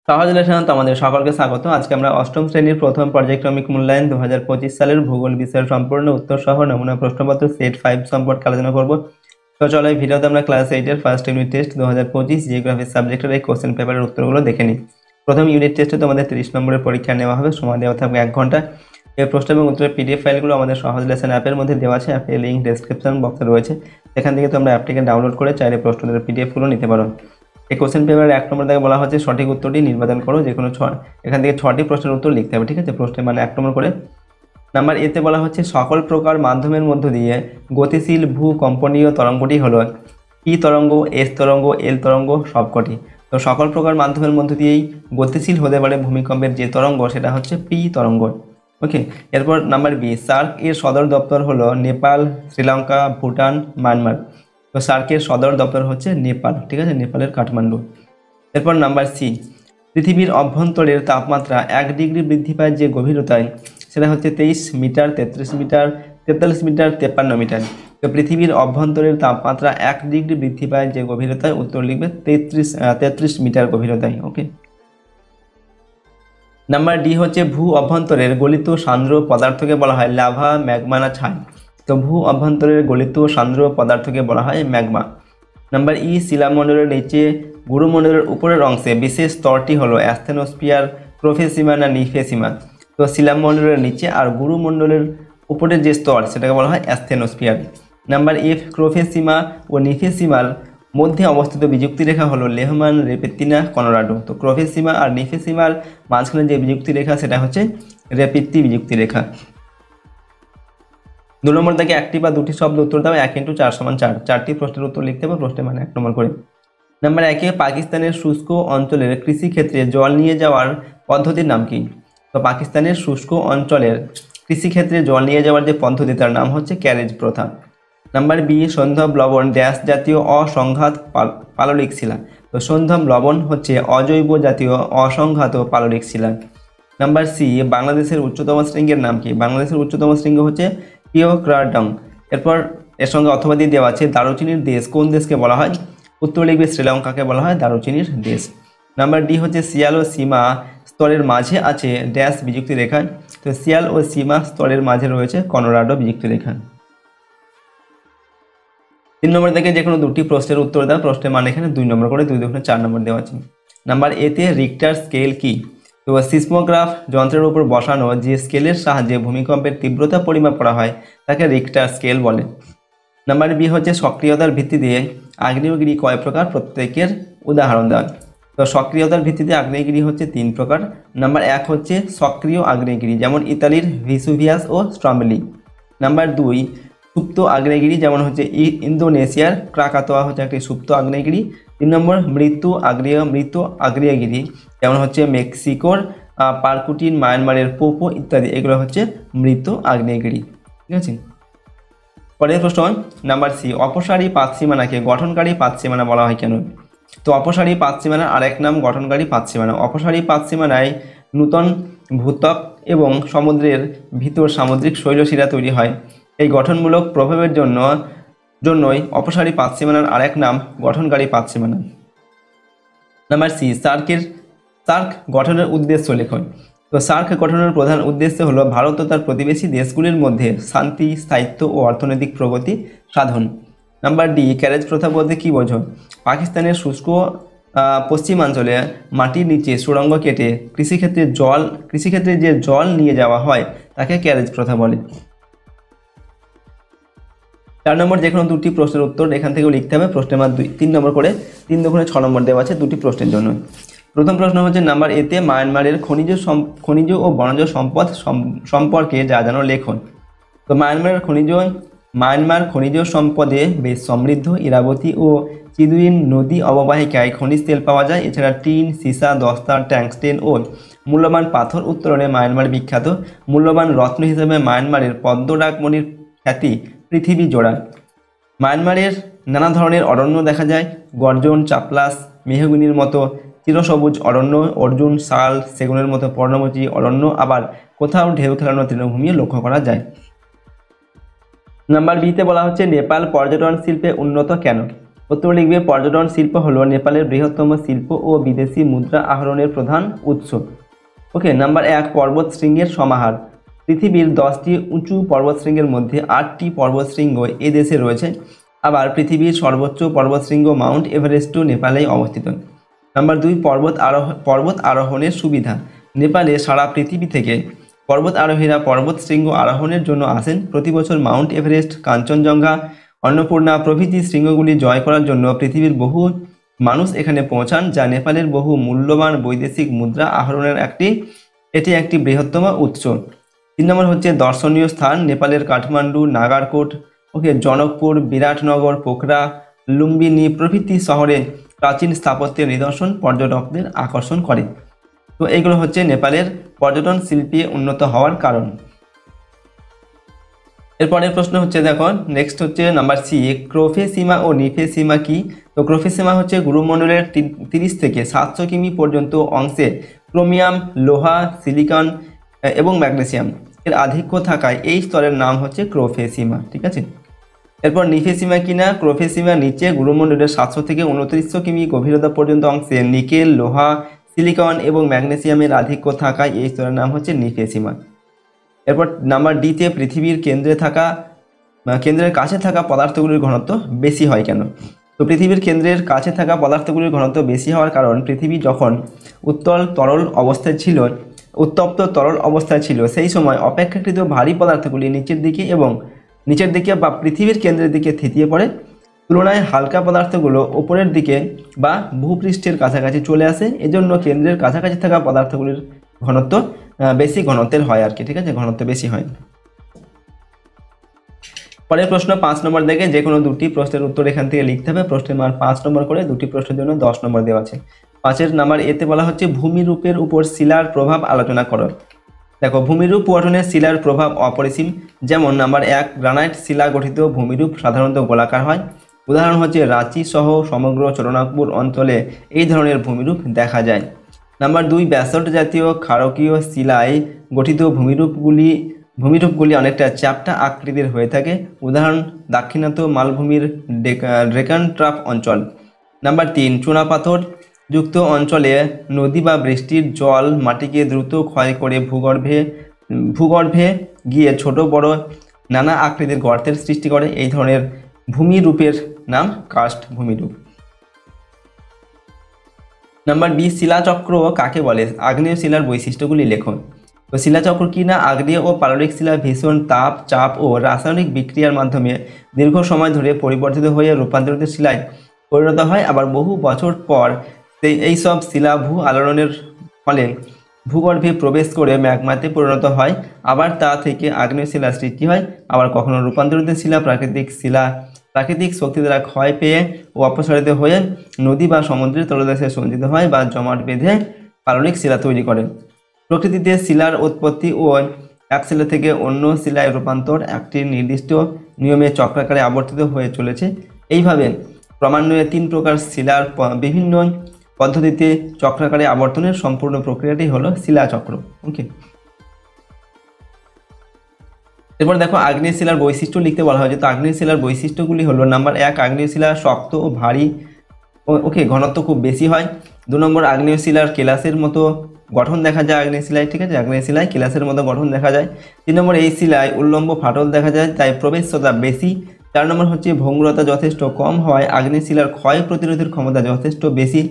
সহজ লেসনে তোমাদের সকলকে স্বাগত। আজকে আমরা অষ্টম শ্রেণীর প্রথম পর্যায়ক্রমিক মূল্যায়ন 2025 সালের ভূগোল বিষয়ের সম্পূর্ণ উত্তর সহ নমুনা প্রশ্নপত্র সেট 5 সম্পর্কে আলোচনা করব। তো চলো এই ভিডিওতে আমরা ক্লাস 8 এর ফার্স্ট ইউনিট টেস্ট 2025 জিওগ্রাফি সাবজেক্টের এই কোশ্চেন পেপারের উত্তরগুলো দেখে নিই। প্রথম ইউনিট টেস্টে তোমাদের 30 নম্বরের পরীক্ষা নেওয়া হবে, সময় দেওয়া থাকবে 1 ঘন্টা। এই প্রশ্ন এবং উত্তরের পিডিএফ ফাইলগুলো আমাদের সহজ লেসন অ্যাপের মধ্যে দেওয়া আছে। অ্যাপের লিঙ্ক ডেসক্রিপশন বক্সে রয়েছে, সেখান থেকে তোমরা অ্যাপটিকে ডাউনলোড করে চাইলে প্রশ্নের পিডিএফগুলো নিতে পারো। এই কোশ্চেন পেপারের 1 নম্বর থেকে বলা হচ্ছে সঠিক উত্তরটি নির্বাচন করো, যে কোনো এখান থেকে 6টি প্রশ্নের উত্তর লিখতে হবে, ঠিক আছে। প্রশ্নের মানে 1 নম্বর করে। নাম্বার এতে বলা হচ্ছে সকল প্রকার মাধ্যমের মধ্য দিয়ে গতিশীল ভূকম্পনীয় তরঙ্গটি হলো পি তরঙ্গ, এস তরঙ্গ, এল তরঙ্গ সবকটি। তো সকল প্রকার মাধ্যমের মধ্য দিয়েই গতিশীল হতে পারে ভূমিকম্পের যে তরঙ্গ সেটা হচ্ছে পি তরঙ্গ। ওকে, এরপর নাম্বার বি, সার্ক এর সদর দপ্তর হলো নেপাল, শ্রীলঙ্কা, ভুটান, মায়ানমার। তো সার্কের সদর দপ্তর হচ্ছে নেপাল, ঠিক আছে, নেপালের কাঠমান্ডু। এরপর নাম্বার সি, পৃথিবীর অভ্যন্তরের তাপমাত্রা 1 ডিগ্রি বৃদ্ধি পায় যে গভীরতায় সেটা হচ্ছে 23 মিটার, 33 মিটার, 43 মিটার, 53 মিটার। তো পৃথিবীর অভ্যন্তরের তাপমাত্রা 1 ডিগ্রি বৃদ্ধি পায় যে গভীরতায়, উত্তর লিখবে 33 মিটার গভীরতায়। ওকে, নাম্বার ডি হচ্ছে ভূ অভ্যন্তরের গলিত সান্দ্র পদার্থকে বলা হয় লাভা, ম্যাগমা না ছাই। তো ভূ অভ্যন্তরের গলিত সান্দ্র পদার্থকে বলা হয় ম্যাগমা। নাম্বার ই, শিলামণ্ডলের নিচে গুরুমণ্ডলের উপরের অংশে বিশেষ স্তরটি হলো অ্যাস্থেনোস্ফিয়ার, প্রোফেসিমা না নিফেসিমা। তো শিলামণ্ডলের নিচে আর গুরুমণ্ডলের উপরের যে স্তর সেটাকে বলা হয় অ্যাস্থেনোস্ফিয়ার। নাম্বার এফ, ক্রোফেসিমা ও নিফেসিমার মধ্যে অবস্থিত বিযুক্তি রেখা হলো লেহমান, রেপেত্তিনা, কলোরাডো। তো ক্রোফেসিমা আর নিফেসিমার মাঝখানে যে বিযুক্তি রেখা সেটা হচ্ছে রেপিত্তি বিযুক্তি রেখা। 2 নম্বর থেকে একটি বা দুটি শব্দ উত্তর দাও। 1 × 4 = 4। 4টি প্রশ্নের উত্তর লিখতে হবে, প্রশ্নের মানে 1 নম্বর করে। নাম্বার 1, পাকিস্তানের শুষ্ক অঞ্চলের কৃষিক্ষেত্রে জল নিয়ে যাওয়ার পদ্ধতির নাম কি? তো পাকিস্তানের শুষ্ক অঞ্চলের কৃষিক্ষেত্রে জল নিয়ে যাওয়ার যে পদ্ধতি তার নাম হচ্ছে ক্যারেজ প্রথা। নাম্বার বি, সন্ধব লবণ ড্যাশ জাতীয় অসংঘাত পাললিক শিলা। তো সন্ধব লবণ হচ্ছে অজৈব জাতীয় অসংঘাত পাললিক শিলা। নাম্বার সি, বাংলাদেশের উচ্চতম শৃঙ্গের নাম কি? বাংলাদেশের উচ্চতম শৃঙ্গ হচ্ছে পিওক্রাডং। এরপর এর সঙ্গে অথবা দিয়ে দেওয়া আছে দারুচিনির দেশ কোন দেশকে বলা হয়? উত্তর লিখবে শ্রীলঙ্কাকে বলা হয় দারুচিনির দেশ। নাম্বার ডি হচ্ছে শিয়াল ও সীমা স্তরের মাঝে আছে ড্যাশ বিযুক্তি রেখা। তো শিয়াল ও সীমা স্তরের মাঝে রয়েছে কলোরাডো বিযুক্তি রেখা। 3 নম্বর থেকে যে কোনো দুটি প্রশ্নের উত্তর দাও, প্রশ্নের মান এখানে 2 নম্বর করে, 2 2 4 নম্বর দেওয়া আছে। নাম্বার এতে রিক্টার স্কেল কি? তো সিসমোগ্রাফ যন্ত্রের উপর বসানো যে স্কেলের সাহায্যে ভূমিকম্পের তীব্রতা পরিমাপ করা হয় তাকে রিক্টার স্কেল বলে। নাম্বার বি হচ্ছে সক্রিয়তার ভিত্তিতে আগ্নেয়গিরি কয় প্রকার, প্রত্যেকের উদাহরণ দেওয়া। তো সক্রিয়তার ভিত্তিতে আগ্নেয়গিরি হচ্ছে 3 প্রকার। নাম্বার 1 হচ্ছে সক্রিয় আগ্নেয়গিরি, যেমন ইতালির ভিসুভিয়াস ও স্ট্রম্বলি। নাম্বার 2, সুপ্ত আগ্নেয়গিরি, যেমন হচ্ছে ইন্দোনেশিয়ার ক্রাকাতোয়া হচ্ছে একটি সুপ্ত আগ্নেয়গিরি। 3 নম্বর মৃত আগ্নেয়গিরি, যেমন হচ্ছে মেক্সিকোর পারকুটিন, মায়ানমারের পোপো ইত্যাদি, এগুলো হচ্ছে মৃত আগ্নেয়গিরি, ঠিক আছে। পরের প্রশ্ন নাম্বার সি, অপসারী পাতসীমানাকে গঠনকারী পাতসীমানা বলা হয় কেন? তো অপসারী পাতসীমানার আরেক নাম গঠনকারী পাতসীমানা। অপসারী পাতসীমানায় নূতন ভূত্বক এবং সমুদ্রের ভিতর সামুদ্রিক শৈলশিরা তৈরি হয়। এই গঠনমূলক প্রভাবের জন্যই অপসারী পাতসীমানার আরেক নাম গঠনকারী পাতসীমানা। নাম্বার সি, সার্ক গঠনের উদ্দেশ্য লেখন। তো সার্ক গঠনের প্রধান উদ্দেশ্য হলো ভারত ও তার প্রতিবেশী দেশগুলির মধ্যে শান্তি, স্থায়িত্ব ও অর্থনৈতিক প্রগতি সাধন। নাম্বার ডি, ক্যারেজ প্রথা বলতে কী বোঝো? পাকিস্তানের শুষ্ক পশ্চিমাঞ্চলে মাটির নিচে সুড়ঙ্গ কেটে কৃষিক্ষেত্রে যে জল নিয়ে যাওয়া হয় তাকে ক্যারেজ প্রথা বলে। 4 নম্বর যে কোনো দুটি প্রশ্নের উত্তর এখান থেকেও লিখতে হবে, প্রশ্নের মান 3 নম্বর করে, 3 2 6 নম্বর দেওয়া আছে দুটি প্রশ্নের জন্য। প্রথম প্রশ্ন হচ্ছে নাম্বার এতে মায়ানমারের খনিজ ও বনজ সম্পদ সম্পর্কে যা জানো লেখন। তো মায়ানমার খনিজ সম্পদে বেশ সমৃদ্ধ। ইরাবতী ও চিদুইন নদী অববাহিকায় খনিজ তেল পাওয়া যায়। এছাড়া টিন, সীসা, দস্তা, ট্যাংস্টেন ও মূল্যবান পাথর উত্তোলনে মায়ানমার বিখ্যাত। মূল্যবান রত্ন হিসেবে মায়ানমারের পদ্মরাগমণির খ্যাতি পৃথিবী জোড়া। মায়ানমারের নানা ধরনের অরণ্য দেখা যায়, গর্জন, চাপলাস, মেহগিনির মতো চিরসবুজ অরণ্য, অর্জুন, শাল, সেগুনের মতো পর্ণমোচী অরণ্য, আবার কোথাও ঢেউ খেলানো তৃণভূমিও লক্ষ্য করা যায়। নাম্বার বিতে বলা হচ্ছে নেপাল পর্যটন শিল্পে উন্নত কেন? উত্তর লিখবে পর্যটন শিল্প হলো নেপালের বৃহত্তম শিল্প ও বিদেশি মুদ্রা আহরণের প্রধান উৎস। ওকে, নাম্বার 1 পর্বত শৃঙ্গের সমাহার। পৃথিবীর 10টি উঁচু পর্বতশৃঙ্গের মধ্যে 8টি পর্বতশৃঙ্গ এ দেশে রয়েছে। আবার পৃথিবীর সর্বোচ্চ পর্বতশৃঙ্গ মাউন্ট এভারেস্টও নেপালেই অবস্থিত। নাম্বার 2 পর্বত আরোহণের সুবিধা। নেপালে সারা পৃথিবী থেকে পর্বত আরোহীরা পর্বত শৃঙ্গ আরোহণের জন্য আসেন। প্রতি বছর মাউন্ট এভারেস্ট, কাঞ্চনজঙ্ঘা, অন্নপূর্ণা প্রভৃতি শৃঙ্গগুলি জয় করার জন্য পৃথিবীর বহু মানুষ এখানে পৌঁছান, যা নেপালের বহু মূল্যবান বৈদেশিক মুদ্রা আহরণের এটি একটি বৃহত্তম উৎস। 3 নম্বর হচ্ছে দর্শনীয় স্থান। নেপালের কাঠমান্ডু, নাগারকোট, জনকপুর, বিরাটনগর, পোখরা, লুম্বিনী প্রভৃতি শহরে প্রাচীন স্থাপত্যের নিদর্শন পর্যটকদের আকর্ষণ করে। তো এইগুলো হচ্ছে নেপালের পর্যটন শিল্পে উন্নত হওয়ার কারণ। এরপরের প্রশ্ন হচ্ছে দেখো, নেক্সট হচ্ছে নাম্বার সি, ক্রোফেসীমা ও নিফেসীমা কি? তো ক্রোফেসীমা হচ্ছে গুরুমণ্ডলের 30 থেকে 700 কিমি পর্যন্ত অংশে ক্রোমিয়াম, লোহা, সিলিকন এবং ম্যাগনেসিয়াম এর আধিক্য থাকায় এই স্তরের নাম হচ্ছে ক্রোফেসীমা। ঠিক আছে। এরপর নিফেসীমা কিনা? ক্রোফেসীমা নিচে গুরুমণ্ডলের 700 থেকে 2900 কিমি গভীরতা পর্যন্ত অংশে নিকেল, লোহা, সিলিকন এবং ম্যাগনেসিয়ামের আধিক্য থাকায় এই স্তরের নাম হচ্ছে নিফেসীমা। এরপর নাম্বার ডিতে পৃথিবীর কেন্দ্রের কাছে থাকা পদার্থগুলির ঘনত্ব বেশি হয় কেন? তো পৃথিবীর কেন্দ্রের কাছে থাকা পদার্থগুলির ঘনত্ব বেশি হওয়ার কারণ পৃথিবী যখন উত্তপ্ত তরল অবস্থায় ছিল সেই সময় অপেক্ষাকৃত ভারী পদার্থগুলি নিচের দিকে বা পৃথিবীর কেন্দ্রের দিকে থিতিয়ে পড়ে। তুলনায় হালকা পদার্থগুলো উপরের দিকে বা ভূপৃষ্ঠের কাছাকাছি চলে আসে। এজন্য কেন্দ্রের কাছাকাছি থাকা পদার্থগুলির ঘনত্ব বেশি ঘনত্বের হয় আর কি। ঠিক আছে, ঘনত্ব বেশি হয়। পরের প্রশ্ন 5 নম্বর দেখে যে কোনো দুটি প্রশ্নের উত্তর এখান থেকে লিখতে হবে। প্রশ্নের মান 5 নম্বর করে, দুটি প্রশ্নের জন্য 10 নম্বর দেওয়া আছে। 5 নাম্বার এতে বলা হচ্ছে ভূমিরূপের উপর শিলার প্রভাব আলোচনা করো। দেখো, ভূমিরূপ গঠনে শিলার প্রভাব অপরিসীম। যেমন নাম্বার 1 গ্রানাইট শিলা গঠিত ভূমিরূপ সাধারণত গোলাকার হয়। উদাহরণ হচ্ছে রাঁচি সহ সমগ্র চরণাকপুর অঞ্চলে এই ধরনের ভূমিরূপ দেখা যায়। নাম্বার 2 ব্যাসল্ট জাতীয় ক্ষারকীয় শিলায় গঠিত ভূমিরূপগুলি অনেকটা চ্যাপ্টা আকৃতির হয়ে থাকে। উদাহরণ দাক্ষিণাত্য মালভূমির ডেকান ট্রাপ অঞ্চল। নাম্বার 3 চুনাপাথর যুক্ত অঞ্চলে নদী বা বৃষ্টির জল মাটিকে দ্রুত ক্ষয় করে ভূগর্ভে গিয়ে ছোট বড় নানা আকৃতির গর্তের সৃষ্টি করে। এই ধরনের ভূমিরূপের নাম কার্স্ট ভূমিরূপ। নাম্বার বি শিলাচক্র কাকে বলে? আগ্নেয় শিলার বৈশিষ্ট্যগুলি লেখো। তো শিলাচক্র কি না? আগ্নেয় ও পাললিক শিলা ভীষণ তাপ, চাপ ও রাসায়নিক বিক্রিয়ার মাধ্যমে দীর্ঘ সময় ধরে পরিবর্তিত হয়ে রূপান্তরিত শিলায় পরিণত হয়। আবার বহু বছর পর এই সব শিলা ভূ আলোড়নের ফলে ভূগর্ভে প্রবেশ করে ম্যাগমাতে পরিণত হয়। আবার তা থেকে আগ্নেয় শিলা সৃষ্টি হয়। আবার কখনো রূপান্তরিত শিলা প্রাকৃতিক শক্তি দ্বারা ক্ষয় পেয়ে ও অপসারিত হয়ে নদী বা সমুদ্রের তলদেশে সঞ্চিত হয় বা জমাট বেঁধে পাললিক শিলা তৈরি করে। প্রকৃতিতে শিলার উৎপত্তি ও এক শিলা থেকে অন্য শিলায় রূপান্তর একটি নির্দিষ্ট নিয়মে চক্রাকারে আবর্তিত হয়ে চলেছে। এইভাবে ক্রমান্বয়ে 3 প্রকার শিলার বিভিন্ন পদ্ধতিতে চক্রাকারে আবর্তনের সম্পূর্ণ প্রক্রিয়াটি হলো শিলাচক্র। ওকে, এরপর দেখো আগ্নেয় শিলার বৈশিষ্ট্য লিখতে বলা হয়েছে। তো আগ্নেয় শিলার বৈশিষ্ট্যগুলি হলো নাম্বার 1 আগ্নেয় শিলা শক্ত ও ভারী, ওকে, ঘনত্ব খুব বেশি হয়। 2 নম্বর আগ্নেয় শিলার কেলাসের মতো গঠন দেখা যায় আগ্নেয় শিলায়। ঠিক আছে, আগ্নেয় শিলায় কেলাসের মতো গঠন দেখা যায়। 3 নম্বর এই শিলায় উল্লম্ব ফাটল দেখা যায়, তাই প্রবেশ্যতা বেশি। 4 নম্বর হচ্ছে ভঙ্গুরতা যথেষ্ট কম হয় আগ্নেয় শিলার ক্ষয় প্রতিরোধের ক্ষমতা যথেষ্ট বেশি।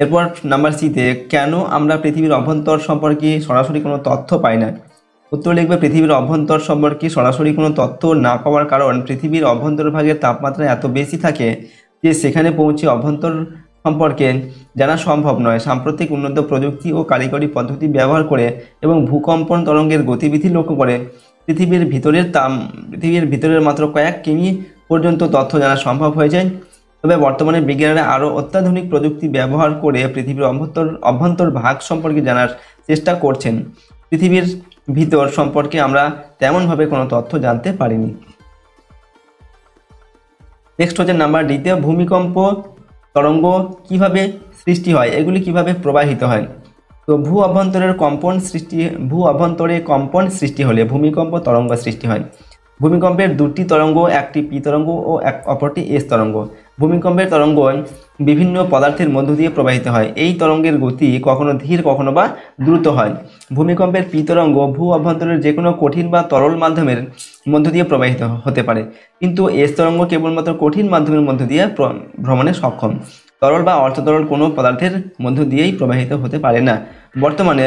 এরপর নাম্বার সিতে কেন আমরা পৃথিবীর অভ্যন্তর সম্পর্কে সরাসরি কোনো তথ্য পাই না? উত্তর লিখবে পৃথিবীর অভ্যন্তর সম্পর্কে সরাসরি কোনো তথ্য না পাওয়ার কারণ পৃথিবীর অভ্যন্তরভাগের তাপমাত্রা এত বেশি থাকে যে সেখানে পৌঁছে অভ্যন্তর সম্পর্কে জানা সম্ভব নয়। সাম্প্রতিক উন্নত প্রযুক্তি ও কারিগরি পদ্ধতি ব্যবহার করে এবং ভূকম্পন তরঙ্গের গতিবিধি লক্ষ্য করে পৃথিবীর ভিতরের মাত্র কয়েক কিমি পর্যন্ত তথ্য জানা সম্ভব হয়েছে। তবে বর্তমানে বিজ্ঞানীরা আরও অত্যাধুনিক প্রযুক্তি ব্যবহার করে পৃথিবীর অভ্যন্তর ভাগ সম্পর্কে জানার চেষ্টা করছেন। পৃথিবীর ভিতর সম্পর্কে আমরা তেমনভাবে কোনো তথ্য জানতে পারিনি। নেক্সট হচ্ছে নাম্বার ডিতে ভূমিকম্প তরঙ্গ কিভাবে সৃষ্টি হয়, এগুলি কিভাবে প্রবাহিত হয়? তো ভূ অভ্যন্তরে কম্পন সৃষ্টি হলে ভূমিকম্প তরঙ্গ সৃষ্টি হয়। ভূমিকম্পের 2টি তরঙ্গ, একটি পি তরঙ্গ ও অপরটি এস তরঙ্গ। ভূমিকম্পের তরঙ্গ বিভিন্ন পদার্থের মধ্য দিয়ে প্রবাহিত হয়। এই তরঙ্গের গতি কখনো ধীর কখনো বা দ্রুত হয়। ভূমিকম্পের পি তরঙ্গ ভূ অভ্যন্তরের যে কোনো কঠিন বা তরল মাধ্যমের মধ্য দিয়ে প্রবাহিত হতে পারে, কিন্তু এস তরঙ্গ কেবলমাত্র কঠিন মাধ্যমের মধ্য দিয়ে ভ্রমণে সক্ষম। তরল বা অর্ধতরল কোনো পদার্থের মধ্য দিয়েই প্রবাহিত হতে পারে না। বর্তমানে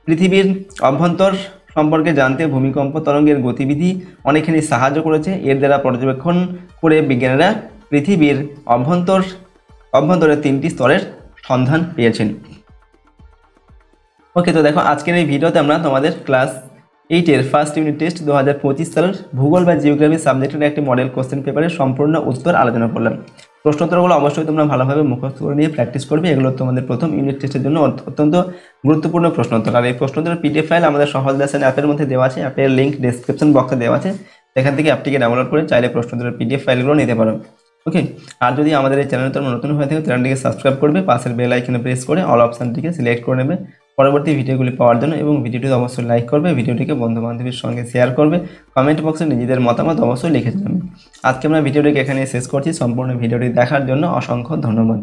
পৃথিবীর অভ্যন্তর সম্পর্কে জানতে ভূমিকম্প তরঙ্গের গতিবিধি অনেকখানি সাহায্য করেছে। এর দ্বারা পর্যবেক্ষণ করে বিজ্ঞানীরা পৃথিবীর অভ্যন্তরে 3টি স্তরের সন্ধান পেয়েছেন। ওকে, তো দেখো আজকের এই ভিডিওতে আমরা তোমাদের ক্লাস 8-এর ফার্স্ট ইউনিট টেস্ট 2025 সালের ভূগোল বা জিওগ্রাফি সাবজেক্টের একটি মডেল কোশ্চেন পেপারের সম্পূর্ণ উত্তর আলোচনা করলাম। প্রশ্নোত্তরগুলো অবশ্যই তোমরা ভালোভাবে মুখস্থ করে নিয়ে প্র্যাকটিস করবে। এগুলো তোমাদের প্রথম ইউনিট টেস্টের জন্য অত্যন্ত গুরুত্বপূর্ণ প্রশ্নোত্তর। আর এই প্রশ্নোত্তরের পিডিএফ ফাইল আমাদের সহজ লেসন অ্যাপের মধ্যে দেওয়া আছে। অ্যাপের লিঙ্ক ডেসক্রিপশন বক্সে দেওয়া আছে, সেখান থেকে অ্যাপটিকে ডাউনলোড করে চাইলে প্রশ্নোত্তরের পিডিএফ ফাইলগুলো নিতে পারো। ওকে, আর যদি আমাদের এই চ্যানেলে তোমরা নতুন হয়ে থাকো, চ্যানেলটিকে সাবস্ক্রাইব করবে, পাশের বেল আইকনে প্রেস করে অল অপশানটিকে সিলেক্ট করে নেবে পরবর্তী ভিডিওগুলি পাওয়ার জন্য। এবং ভিডিওটি অবশ্যই লাইক করবে, ভিডিওটিকে বন্ধু বান্ধবীর সঙ্গে শেয়ার করবে, কমেন্ট বক্সে নিজেদের মতামত অবশ্যই লিখে জানাবে। আজকে আমরা ভিডিওটিকে এখানে শেষ করছি। সম্পূর্ণ ভিডিওটি দেখার জন্য অসংখ্য ধন্যবাদ।